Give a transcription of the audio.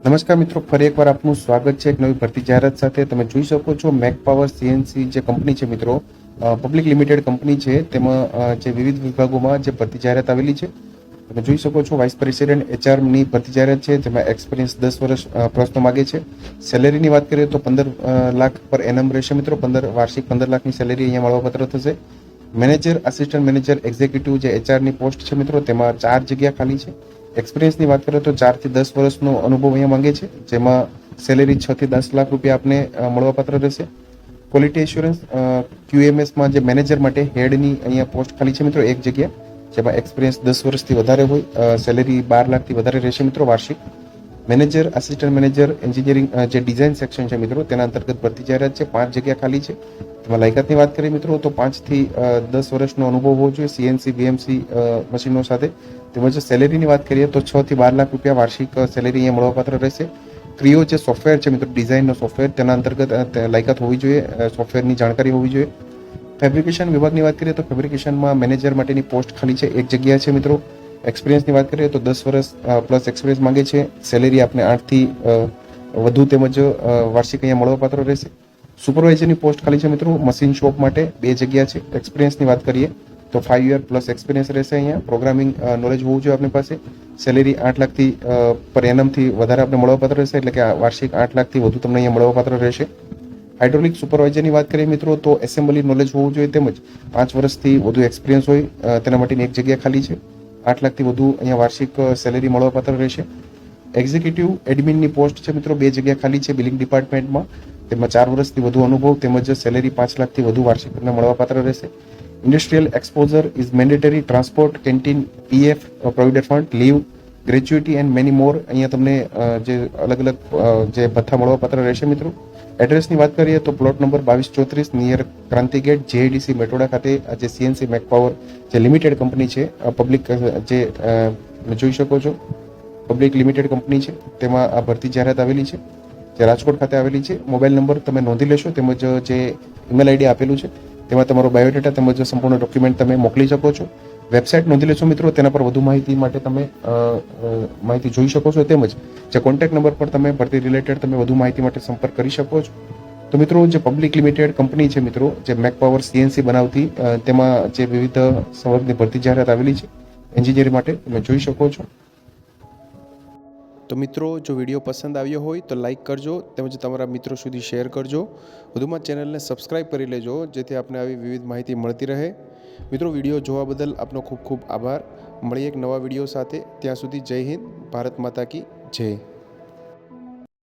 નમસ્કાર મિત્રો, ફરી એકવાર આપનું સ્વાગત છે એક નવી ભરતી જાહેરાત સાથે। તમે જોઈ શકો છો મેક પાવર સીએનસી જે કંપની છે મિત્રો, પબ્લિક લિમિટેડ કંપની છે। તેમાં જે વિવિધ વિભાગોમાં જે ભરતી જાહેરાત આવેલી છે તમે જોઈ શકો છો। વાઇસ પ્રેસિડેન્ટ એચઆર ની ભરતી જાહેરાત છે, જેમાં એક્સપિરિયન્સ 10 વર્ષ પ્રશ્નો માગે છે। સેલેરીની વાત કરીએ તો 15 લાખ પર એનમ રહેશે મિત્રો। વાર્ષિક 15 લાખની સેલેરી અહીંયા મળવાપાત્ર થશે। મેનેજર, આસિસ્ટન્ટ મેનેજર, એક્ઝિક્યુટિવ જે એચઆર ની પોસ્ટ છે મિત્રો, તેમાં 4 જગ્યા ખાલી છે। એક્સપિરિયન્સની વાત કરીએ તો 4 થી 10 વર્ષનો અનુભવ અહીંયા માંગે છે, જેમાં સેલેરી 6 થી 10 લાખ રૂપિયા આપને મળવાપાત્ર રહેશે। ક્વોલિટી એશ્યોરન્સ ક્યુએમએસમાં જે મેનેજર માટે હેડની અહીંયા પોસ્ટ ખાલી છે મિત્રો, એક જગ્યા, જેમાં એક્સપિરિયન્સ 10 વર્ષથી વધારે હોય। સેલેરી 12 લાખથી વધારે રહેશે મિત્રો વાર્ષિક। મેનેજર, આસિસ્ટન્ટ મેનેજર, એન્જિનિયરિંગ જે ડિઝાઇન સેક્શન છે મિત્રો, તેના અંતર્ગત ભરતી જાહેરાત છે। 5 જગ્યા ખાલી છે। તેમાં લાયકાતની વાત કરીએ મિત્રો તો 5 થી 10 વર્ષનો અનુભવ હોવો જોઈએ સીએનસી બીએમસી મશીનો સાથે। તેમજ સેલેરીની વાત કરીએ તો 6 થી 12 લાખ રૂપિયા વાર્ષિક સેલેરી અહીંયા મળવાપાત્ર રહેશે। ક્રિયો જે સોફ્ટવેર છે મિત્રો, ડિઝાઇનનો સોફ્ટવેર, તેના અંતર્ગત લાયકાત હોવી જોઈએ, સોફ્ટવેરની જાણકારી હોવી જોઈએ। ફેબ્રિકેશન વિભાગની વાત કરીએ તો ફેબ્રિકેશનમાં મેનેજર માટેની પોસ્ટ ખાલી છે, એક જગ્યા છે મિત્રો। એક્સપિરિયન્સની વાત કરીએ તો 10 વર્ષ પ્લસ એક્સપિરિયન્સ માંગે છે। સેલેરી આપને 8 થી વધુ તેમજ વાર્ષિક અહીંયા મળવાપાત્ર રહેશે। સુપરવાઇઝરની પોસ્ટ ખાલી છે મિત્રો, મશીન શોપ માટે 2 જગ્યા છે। એક્સપિરિયન્સની વાત કરીએ તો 5 યર પ્લસ એક્સપિરિયન્સ રહેશે અહીંયા। પ્રોગ્રામિંગ નોલેજ હોવું જોઈએ આપણી પાસે। સેલેરી 8 લાખથી પર એનમથી વધારે આપણે મળવાપાત્ર રહેશે, એટલે કે વાર્ષિક 8 લાખથી વધુ તમને અહીંયા મળવાપાત્ર રહેશે। હાઇડ્રોલિક સુપરવાઇઝરની વાત કરીએ મિત્રો તો એસેમ્બલી નોલેજ હોવું જોઈએ, તેમજ 5 વર્ષથી વધુ એક્સપિરિયન્સ હોય તેના માટેની એક જગ્યા ખાલી છે। 8 લાખથી વધુ અહીંયા વાર્ષિક સેલેરી મળવાપાત્ર રહેશે। એક્ઝિક્યુટિવ એડમિનની પોસ્ટ છે મિત્રો, 2 જગ્યા ખાલી છે બિલિંગ ડિપાર્ટમેન્ટમાં, તેમાં 4 વર્ષથી વધુ અનુભવ તેમજ સેલેરી 5 લાખથી વધુ વાર્ષિક તમને મળવાપાત્ર રહેશે। Industrial exposure is mandatory, transport, canteen, PF, provident fund, leave, gratuity and many more અહીંયા તમને જે અલગ અલગ જે ભથ્થા મળવાપાત્ર રહેશે મિત્રો। એડ્રેસની વાત કરીએ તો પ્લોટ નંબર 2234 નિયર ક્રાંતિ ગેટ, જેઆઈડીસી મેટોડા ખાતે જે સીએનસી મેક પાવર જે લિમિટેડ કંપની છે, પબ્લિક જે જોઈ શકો છો પબ્લિક લિમિટેડ કંપની છે, તેમાં આ ભરતી જાહેરાત આવેલી છે, જે રાજકોટ ખાતે આવેલી છે। મોબાઈલ નંબર તમે નોંધી લેશો, તેમજ જે ઈમેલ આઈડી આપેલું છે તેમાં તમારો બાયોડેટા તેમજ સંપૂર્ણ ડોક્યુમેન્ટ તમે મોકલી શકો છો। વેબસાઇટ નોંધી લેશો મિત્રો, તેના પર વધુ માહિતી માટે તમે માહિતી જોઈ શકો છો, તેમજ જે કોન્ટેક્ટ નંબર પર તમે ભરતી રિલેટેડ તમે વધુ માહિતી માટે સંપર્ક કરી શકો છો। તો મિત્રો, જે પબ્લિક લિમિટેડ કંપની છે મિત્રો, જે મેક પાવર સીએનસી બનાવતી, તેમાં જે વિવિધ સંવર્ગની ભરતી જાહેરાત આવેલી છે એન્જિનિયરિંગ માટે, તમે જોઈ શકો છો। તો મિત્રો, જો વિડીયો પસંદ આવ્યો હોય તો લાઇક કરજો, તેમજ તમારા મિત્રો સુધી શેર કરજો। વધુમાં ચેનલને સબસ્ક્રાઇબ કરી લેજો, જેથી આપને આવી વિવિધ માહિતી મળતી રહે। મિત્રો, વિડીયો જોવા બદલ આપનો ખૂબ ખૂબ આભાર। મળીએ એક નવા વિડીયો સાથે, ત્યાં સુધી જય હિન્દ, ભારત માતા કી જય।